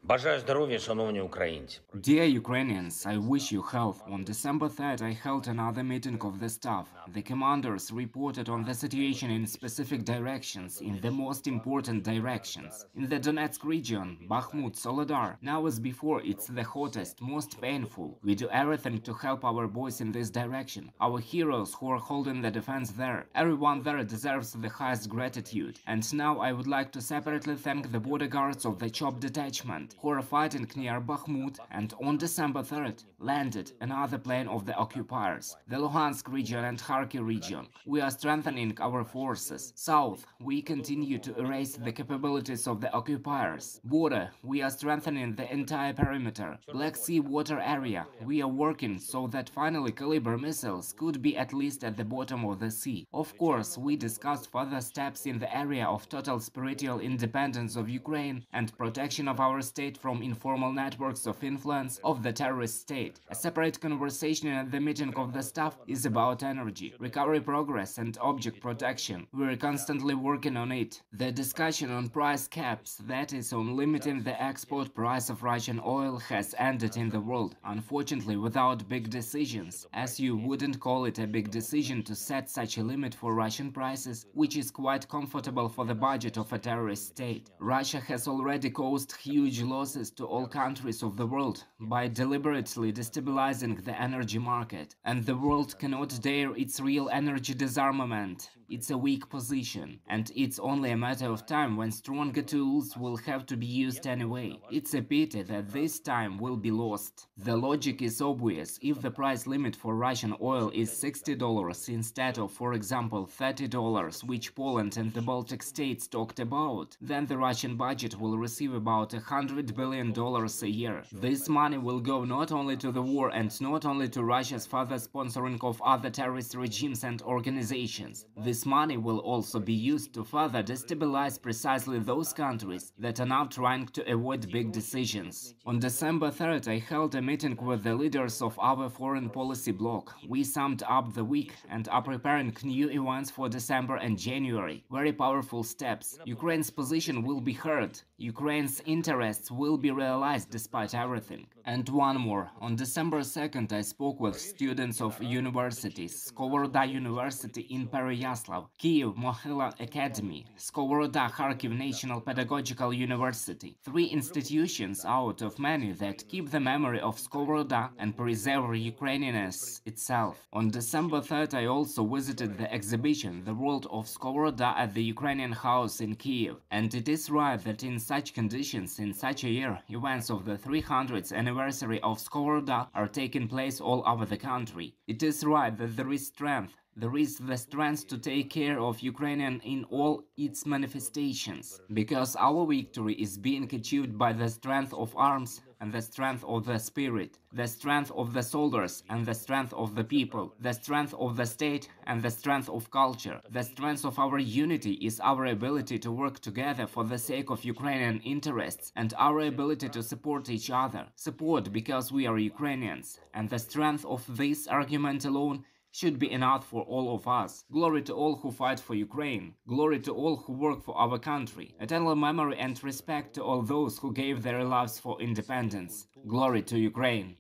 Бажаю здоров'я, шановні українці. Dear Ukrainians, I wish you health. On December 3rd, I held another meeting of the staff. The commanders reported on the situation in specific directions, in the most important directions. In the Donetsk region, Bakhmut, Soledar, now as before, it's the hottest, most painful. We do everything to help our boys in this direction, our heroes who are holding the defense there. Everyone there deserves the highest gratitude. And now I would like to separately thank the border guards of the CHOP detachment, who are fighting near Bakhmut, and on December 3rd landed another plane of the occupiers, the Luhansk region and Kharkiv region. We are strengthening our forces. South, we continue to erase the capabilities of the occupiers. Border, we are strengthening the entire perimeter. Black Sea water area, we are working so that finally caliber missiles could be at least at the bottom of the sea. Of course, we discussed further steps in the area of total spiritual independence of Ukraine and protection of our state from informal networks of influence of the terrorist state. A separate conversation at the meeting of the staff is about energy, recovery progress and object protection. We're constantly working on it. The discussion on price caps, that is on limiting the export price of Russian oil, has ended in the world, unfortunately without big decisions, as you wouldn't call it a big decision to set such a limit for Russian prices, which is quite comfortable for the budget of a terrorist state. Russia has already caused huge losses to all countries of the world by deliberately destabilizing the energy market, and the world cannot dare its real energy disarmament. It's a weak position, and it's only a matter of time when stronger tools will have to be used anyway. It's a pity that this time will be lost. The logic is obvious. If the price limit for Russian oil is $60 instead of, for example, $30, which Poland and the Baltic states talked about, then the Russian budget will receive about $100 billion a year. This money will go not only to the war and not only to Russia's further sponsoring of other terrorist regimes and organizations. This money will also be used to further destabilize precisely those countries that are now trying to avoid big decisions. On December 3rd, I held a meeting with the leaders of our foreign policy bloc. We summed up the week and are preparing new events for December and January. Very powerful steps. Ukraine's position will be heard. Ukraine's interests will be realized despite everything. And one more. On December 2nd, I spoke with students of universities: Skovoroda University in Pereyaslav, Kyiv Mohyla Academy, Skovoroda Kharkiv National Pedagogical University. 3 institutions out of many that keep the memory of Skovoroda and preserve Ukrainianness itself. On December 3rd, I also visited the exhibition The World of Skovoroda at the Ukrainian House in Kyiv. And it is right that in such conditions, in such a year, events of the 300th anniversary of Skovoroda are taking place all over the country. It is right that there is strength. There is the strength to take care of Ukrainian in all its manifestations, because our victory is being achieved by the strength of arms and the strength of the spirit, the strength of the soldiers and the strength of the people, the strength of the state and the strength of culture. The strength of our unity is our ability to work together for the sake of Ukrainian interests and our ability to support each other. Support because we are Ukrainians, and the strength of this argument alone should be enough for all of us. Glory to all who fight for Ukraine. Glory to all who work for our country. Eternal memory and respect to all those who gave their lives for independence. Glory to Ukraine.